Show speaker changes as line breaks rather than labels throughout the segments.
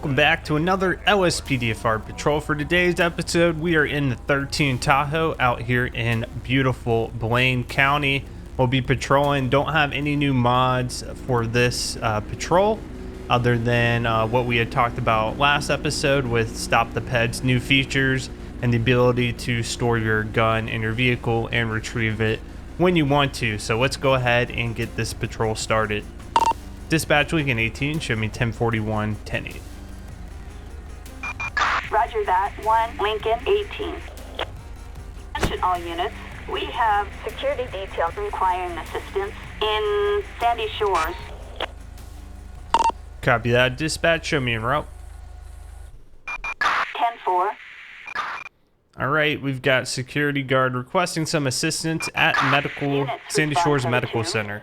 welcome back to another LSPDFR patrol. For today's episode, we are in the 13 Tahoe out here in beautiful Blaine County. We'll be patrolling. Don't have any new mods for this patrol other than what we had talked about last episode with Stop the Peds new features and the ability to store your gun in your vehicle and retrieve it when you want to. So let's go ahead and get this patrol started. Dispatch Lincoln 18, show me 1041, 108.
Roger that, 1 Lincoln 18. Attention all units, we have security details requiring assistance in Sandy Shores.
Copy that. Dispatch, show me en route.
10-4.
All right, we've got security guard requesting some assistance at Sandy Shores Medical Center.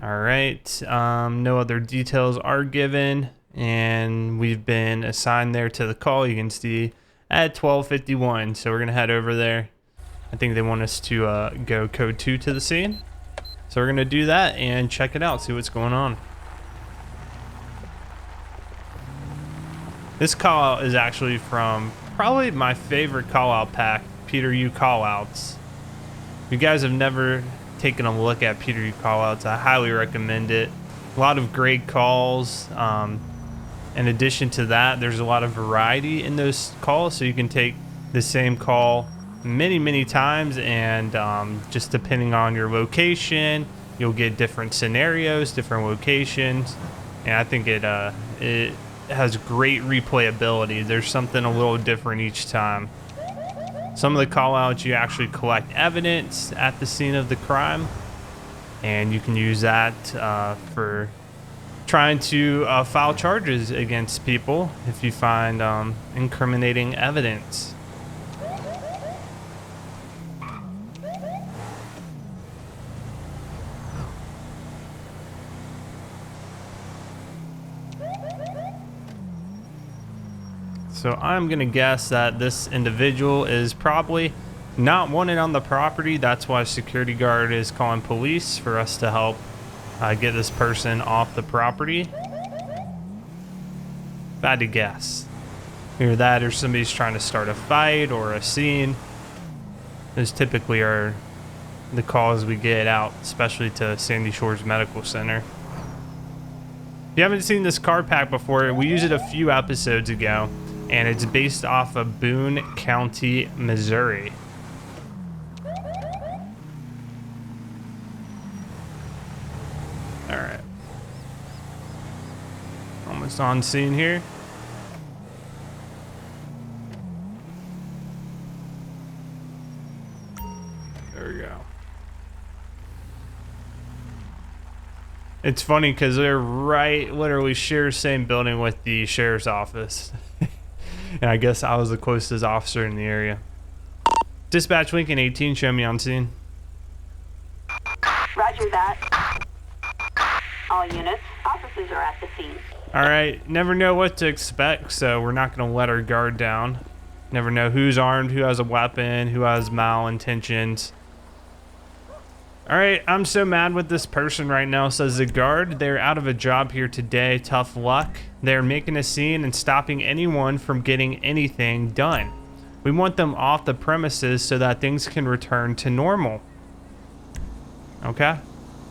All right, no other details are given, and we've been assigned there to the call. You can see at 12:51, so we're gonna head over there. I think they want us to go code 2 to the scene, so we're gonna do that and check it out, see what's going on. This call out is actually from probably my favorite call out pack, Peter U call outs. If you guys have never taken a look at Peter U call outs, I highly recommend it. A lot of great calls. In addition to that, there's a lot of variety in those calls, so you can take the same call many times, and just depending on your location, you'll get different scenarios, different locations, and I think it has great replayability. There's something a little different each time. Some of the call outs, you actually collect evidence at the scene of the crime, and you can use that for trying to file charges against people if you find incriminating evidence. So I'm gonna guess that this individual is probably not wanted on the property. That's why security guard is calling police for us to help get this person off the property. If I had to guess, either that or somebody's trying to start a fight or a scene. Those typically are the calls we get out, especially to Sandy Shores Medical Center. If you haven't seen this car pack before, we used it a few episodes ago, and it's based off of Boone County, Missouri. All right. Almost on scene here. There we go. It's funny because they're literally share same building with the sheriff's office. And I guess I was the closest officer in the area. Dispatch Lincoln 18, show me on scene.
Roger that. All units, officers are at the scene.
All right, never know what to expect, so we're not gonna let our guard down. Never know who's armed, who has a weapon, who has malintentions. All right, I'm so mad with this person right now, says the guard. They're out of a job here today, tough luck. They're making a scene and stopping anyone from getting anything done. We want them off the premises so that things can return to normal. Okay,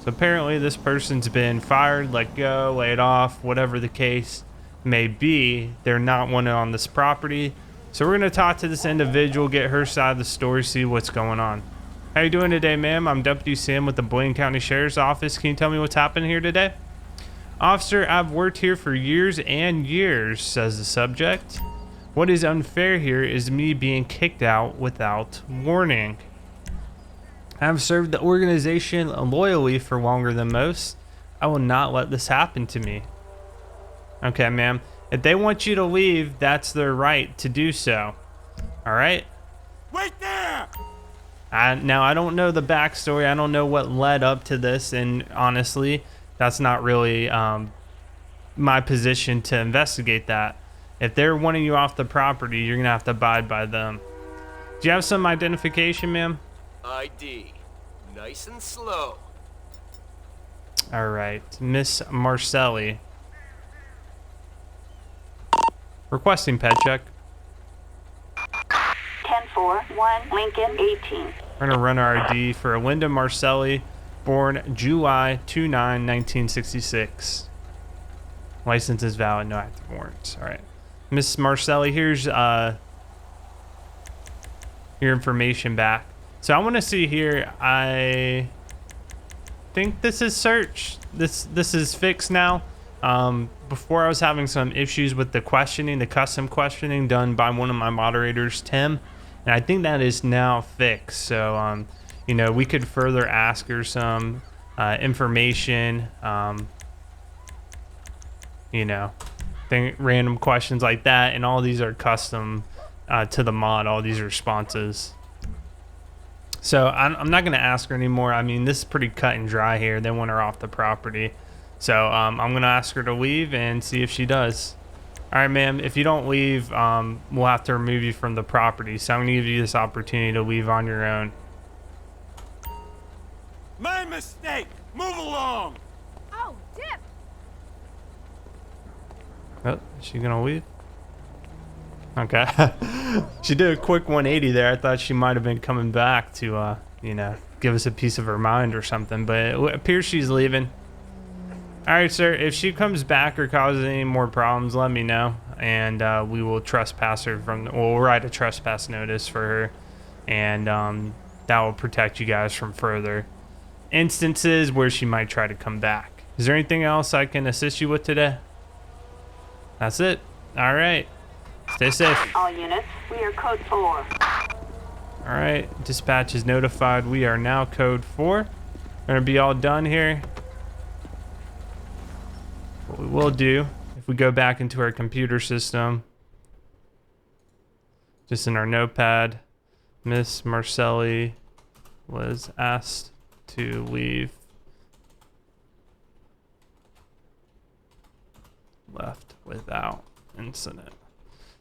so apparently this person's been fired, let go, laid off, whatever the case may be. They're not wanted on this property. So we're gonna talk to this individual, get her side of the story, see what's going on. How you doing today, ma'am? I'm Deputy Sam with the Blaine County Sheriff's Office. Can you tell me what's happening here today? Officer, I've worked here for years and years, says the subject. What is unfair here is me being kicked out without warning. I've served the organization loyally for longer than most. I will not let this happen to me. Okay, ma'am. If they want you to leave, that's their right to do so. All right?
Wait there!
Now, I don't know the backstory. I don't know what led up to this, and honestly, that's not really my position to investigate that. If they're wanting you off the property, you're going to have to abide by them. Do you have some identification, ma'am?
ID. Nice and slow.
All right. Miss Marcelli. Requesting ped check.
10-4, 1 Lincoln 18.
We're going to run our ID for Linda Marcelli, born July 29, 1966. License is valid, no active warrants. All right. Miss Marcelli, here's your information back. So I want to see here. I think this is search. This is fixed now. Before I was having some issues with the questioning, the custom questioning done by one of my moderators, Tim, and I think that is now fixed. So you know, we could further ask her some information. You know, random questions like that, and all these are custom to the mod. All these responses. So I'm not going to ask her anymore. I mean, this is pretty cut and dry here. They want her off the property. So I'm going to ask her to leave and see if she does. All right, ma'am. If you don't leave, we'll have to remove you from the property. So I'm going to give you this opportunity to leave on your own.
My mistake! Move along!
Oh, dip!
Oh, is she going to leave? Okay. She did a quick 180 there. I thought she might have been coming back to, you know, give us a piece of her mind or something. But it appears she's leaving. All right, sir. If she comes back or causes any more problems, let me know, and we will trespass her we'll write a trespass notice for her, and that will protect you guys from further instances where she might try to come back. Is there anything else I can assist you with today? That's it. All right. Stay safe.
All units, we are code 4.
All right. Dispatch is notified. We are now code 4. We're going to be all done here. What we will do, if we go back into our computer system, just in our notepad, Miss Marcelli was asked to leave. Left without incident.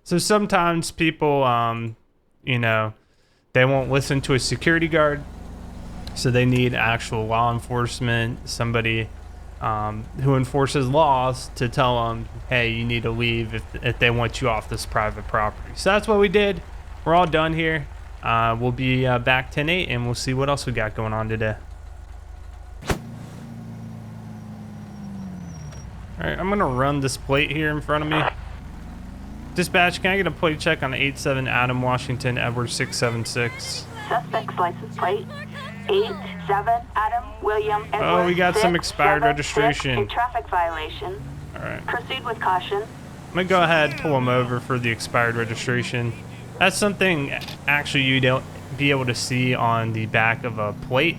So sometimes people, you know, they won't listen to a security guard. So they need actual law enforcement, somebody who enforces laws to tell them, hey, you need to leave if they want you off this private property. So that's what we did. We're all done here. We'll be back 10-8, and we'll see what else we got going on today. All right, I'm going to run this plate here in front of me. Dispatch, can I get a plate check on 87 Adam Washington Edward 676?
Suspect's license plate 87 Adam William Edward.
Oh, we got some expired
676,
registration.
A traffic violation.
All right.
Proceed with caution.
I'm going to go ahead and pull them over for the expired registration. That's something actually you don't be able to see on the back of a plate.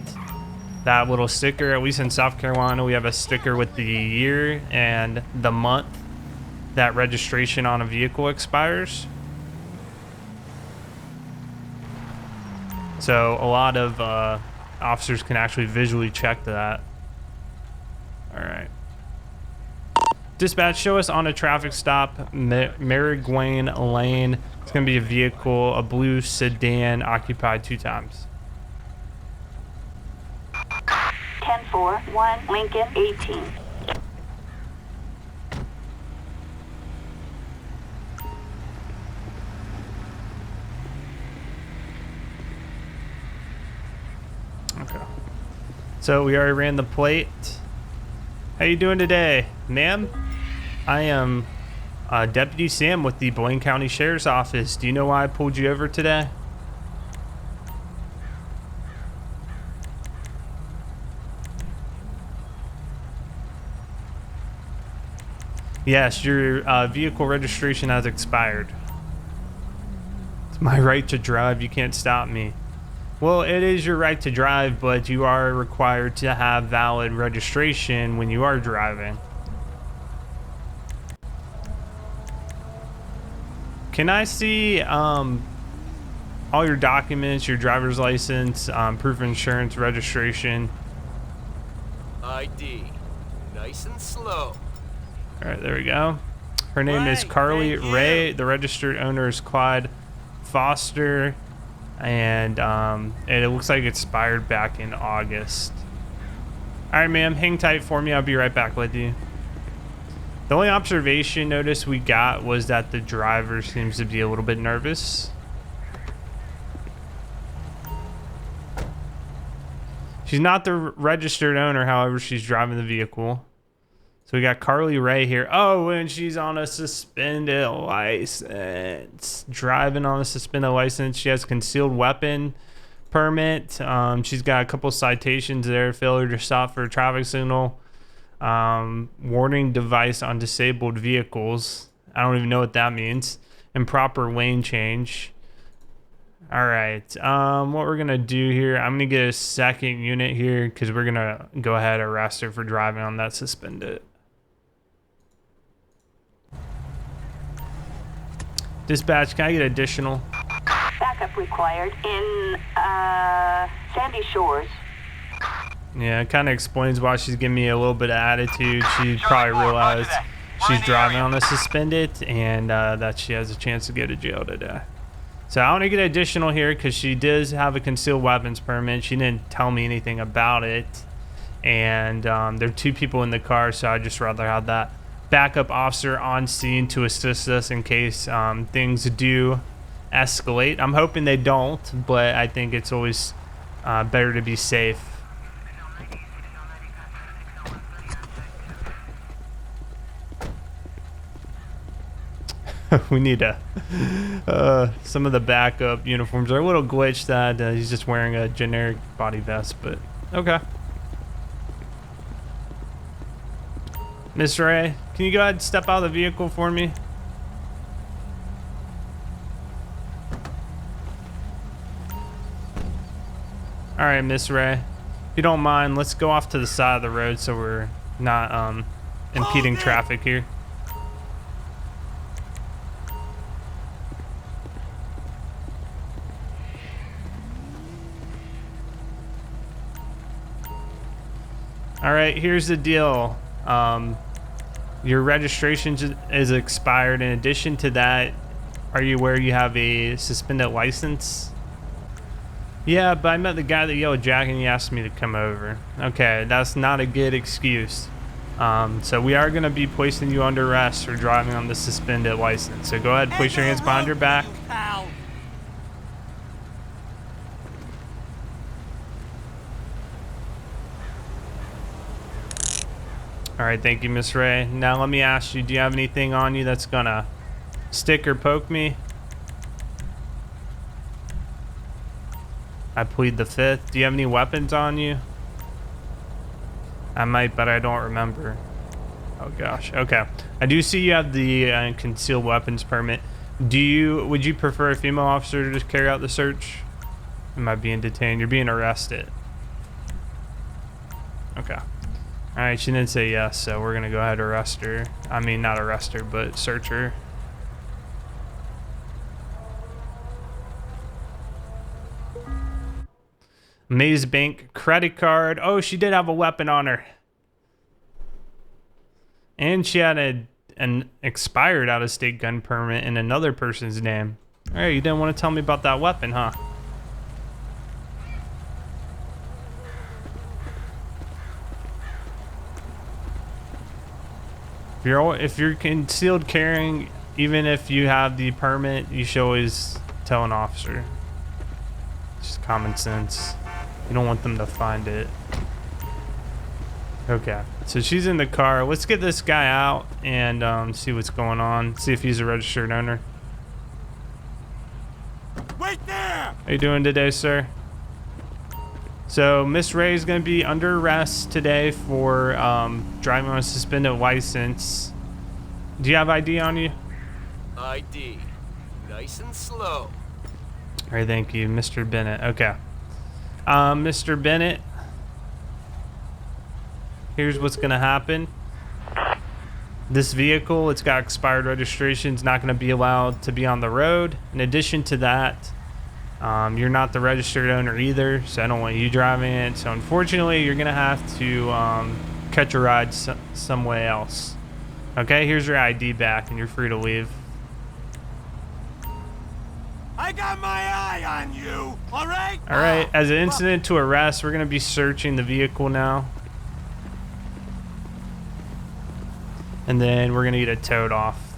That little sticker, at least in South Carolina, we have a sticker with the year and the month that registration on a vehicle expires. So a lot of officers can actually visually check that. All right. Dispatch, show us on a traffic stop, Marigwane Lane. It's going to be a vehicle, a blue sedan, occupied 2 times.
10-4, 1 Lincoln 18.
Okay. So we already ran the plate. How you doing today, ma'am? I am Deputy Sam with the Blaine County Sheriff's Office. Do you know why I pulled you over today? Yes, your vehicle registration has expired. It's my right to drive. You can't stop me. Well, it is your right to drive, but you are required to have valid registration when you are driving. Can I see all your documents, your driver's license, proof of insurance, registration?
ID. Nice and slow.
All right, there we go. Her name is Carly Ray. The registered owner is Clyde Foster. And it looks like it expired back in August. All right, ma'am, hang tight for me. I'll be right back with you. The only observation notice we got was that the driver seems to be a little bit nervous. She's not the registered owner, however, she's driving the vehicle. So we got Carly Ray here. Oh, and she's on a suspended license. Driving on a suspended license. She has concealed weapon permit. She's got a couple citations there. Failure to stop for a traffic signal. Warning device on disabled vehicles. I don't even know what that means. Improper lane change. All right. What we're gonna do here, I'm gonna get a second unit here because we're gonna go ahead and arrest her for driving on that suspended. Dispatch, can I get additional?
Backup required in Sandy Shores.
Yeah, it kind of explains why she's giving me a little bit of attitude. She probably realized she's driving on a suspended and that she has a chance to go to jail today. So I want to get additional here because she does have a concealed weapons permit. She didn't tell me anything about it. And there are 2 people in the car, so I'd just rather have that backup officer on scene to assist us in case things do escalate. I'm hoping they don't, but I think it's always better to be safe. We need some of the backup uniforms are a little glitched that he's just wearing a generic body vest, but okay. Miss Ray, can you go ahead and step out of the vehicle for me? All right, Miss Ray, if you don't mind, let's go off to the side of the road so we're not impeding traffic here. All right, here's the deal. Your registration is expired. In addition to that, are you aware you have a suspended license? Yeah, but I met the guy that yelled Jack and he asked me to come over. Okay, that's not a good excuse. So we are going to be placing you under arrest for driving on the suspended license. So go ahead, place your hands behind your back. All right, thank you, Miss Ray. Now let me ask you, do you have anything on you that's gonna stick or poke me? I plead the 5th. Do you have any weapons on you? I might, but I don't remember. Oh gosh, okay. I do see you have the concealed weapons permit. Would you prefer a female officer to just carry out the search? Am I being detained? You're being arrested. Okay. All right, she didn't say yes, so we're gonna go ahead and arrest her. I mean, not arrest her, but search her. Maze Bank credit card. Oh, she did have a weapon on her. And she had an expired out-of-state gun permit in another person's name. All right, you didn't want to tell me about that weapon, huh? If you're concealed carrying, even if you have the permit, you should always tell an officer. It's just common sense. You don't want them to find it. Okay, so she's in the car. Let's get this guy out and see what's going on. See if he's a registered owner.
Wait there!
How you doing today, sir? So Miss Ray is going to be under arrest today for driving on a suspended license. Do you have ID on you?
ID. Nice and slow.
All right, thank you, Mr. Bennett. Okay. Mr. Bennett, here's what's going to happen. This vehicle, it's got expired registration. It's not going to be allowed to be on the road. In addition to that, you're not the registered owner either, so I don't want you driving it. So unfortunately, you're gonna have to catch a ride some way else. Okay, here's your ID back, and you're free to leave.
I got my eye on you, all right?
All right, as an incident to arrest, we're gonna be searching the vehicle now. and then we're gonna get it towed off.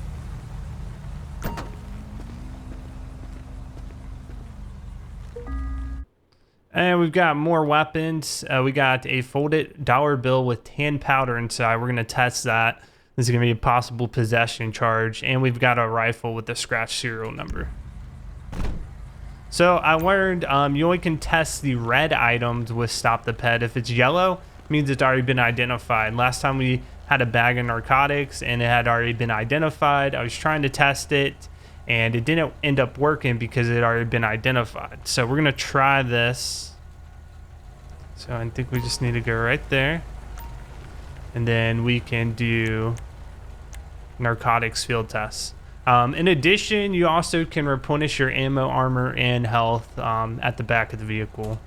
And we've got more weapons. We got a folded dollar bill with tan powder inside. We're gonna test that. This is gonna be a possible possession charge. And we've got a rifle with a scratch serial number. So I learned you only can test the red items with Stop the Pet. If it's yellow, it means it's already been identified. Last time we had a bag of narcotics and it had already been identified. I was trying to test it and it didn't end up working because it had already been identified. So we're gonna try this. So I think we just need to go right there. And then we can do narcotics field tests. In addition, you also can replenish your ammo, armor, and health at the back of the vehicle.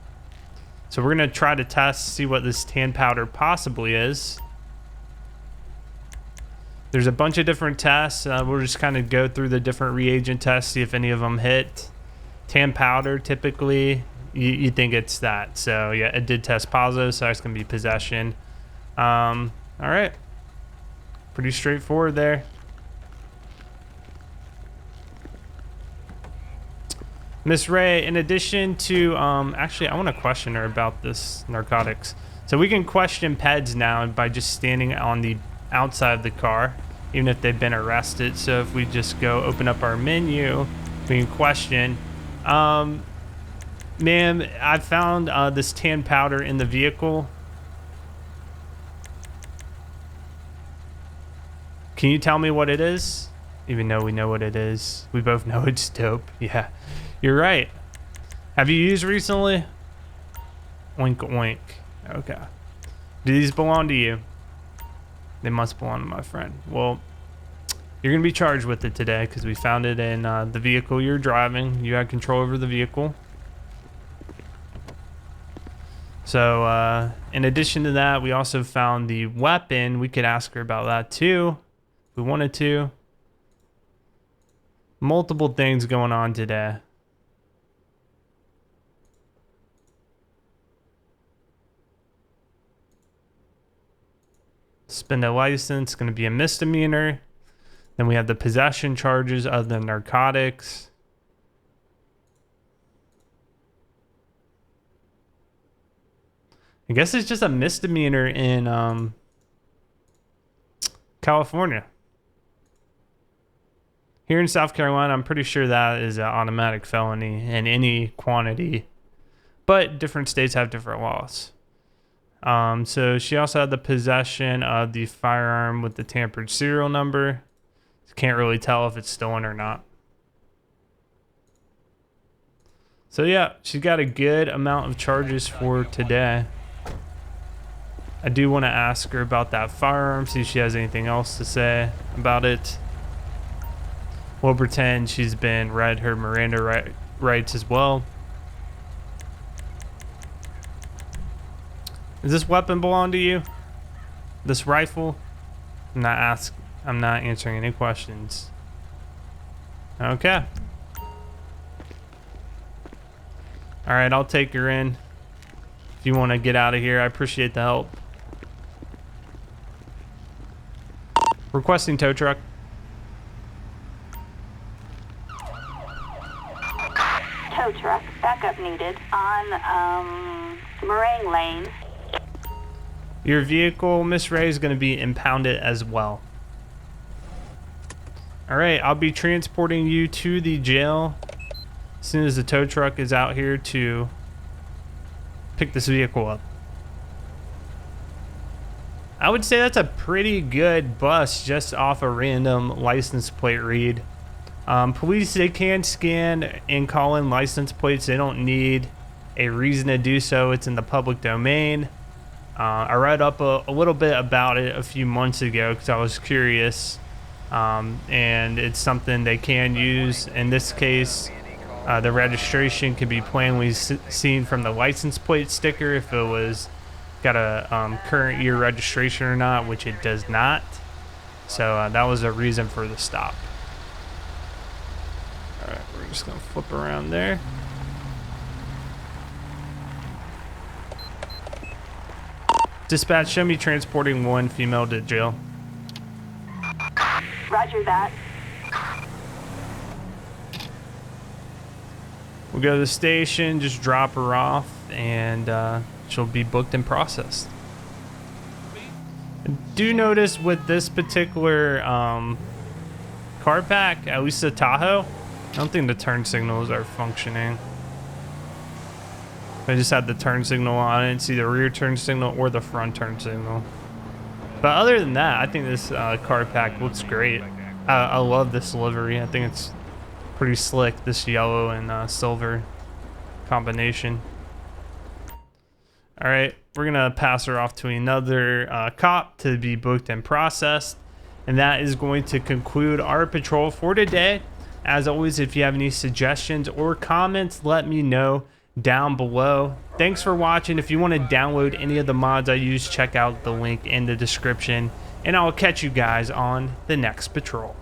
So we're gonna try to test, see what this tan powder possibly is. There's a bunch of different tests. We'll just kind of go through the different reagent tests, see if any of them hit. Tan powder, typically, you think it's that. So yeah, it did test positive, so it's gonna be possession. All right, pretty straightforward there. Miss Ray, in addition to, actually, I want to question her about this narcotics. So we can question PEDs now by just standing on the outside of the car, even if they've been arrested. So if we just go open up our menu, we can question. Ma'am, I found this tan powder in the vehicle. Can you tell me what it is? Even though we know what it is. We both know it's dope. Yeah. You're right. Have you used recently? Oink oink. Okay. Do these belong to you? They must belong to my friend. Well, you're going to be charged with it today because we found it in the vehicle you're driving. You had control over the vehicle. So, in addition to that, we also found the weapon. We could ask her about that too if we wanted to. Multiple things going on today. Suspend a license, going to be a misdemeanor. Then we have the possession charges of the narcotics. I guess it's just a misdemeanor in California. Here in South Carolina, I'm pretty sure that is an automatic felony in any quantity. But different states have different laws. So she also had the possession of the firearm with the tampered serial number. Can't really tell if it's stolen or not. So yeah, she's got a good amount of charges for today. I do want to ask her about that firearm, see if she has anything else to say about it. We'll pretend she's been read her Miranda rights as well. Does this weapon belong to you? This rifle? I'm not answering any questions. Okay. All right, I'll take her in. If you want to get out of here, I appreciate the help. Requesting tow truck.
Tow truck, backup needed on Meringue Lane.
Your vehicle, Miss Ray, is going to be impounded as well. All right, I'll be transporting you to the jail as soon as the tow truck is out here to pick this vehicle up. I would say that's a pretty good bust just off a random license plate read. Police, they can scan and call in license plates. They don't need a reason to do so. It's in the public domain. I read up a little bit about it a few months ago because I was curious. And it's something they can use. In this case, the registration can be plainly seen from the license plate sticker if it was got a current year registration or not, which it does not. So that was a reason for the stop. All right, we're just gonna flip around there. Dispatch, show me transporting one female to jail.
Roger that.
We'll go to the station, just drop her off, and she'll be booked and processed. Do notice with this particular car pack, at least the Tahoe, I don't think the turn signals are functioning. I just had the turn signal on. I didn't see the rear turn signal or the front turn signal. But other than that, I think this car pack looks great. I love this livery. I think it's pretty slick, this yellow and silver combination. All right, we're gonna pass her off to another cop to be booked and processed, and that is going to conclude our patrol for today. As always, if you have any suggestions or comments, let me know down below. Thanks for watching. If you want to download any of the mods I use, check out the link in the description, and I'll catch you guys on the next patrol.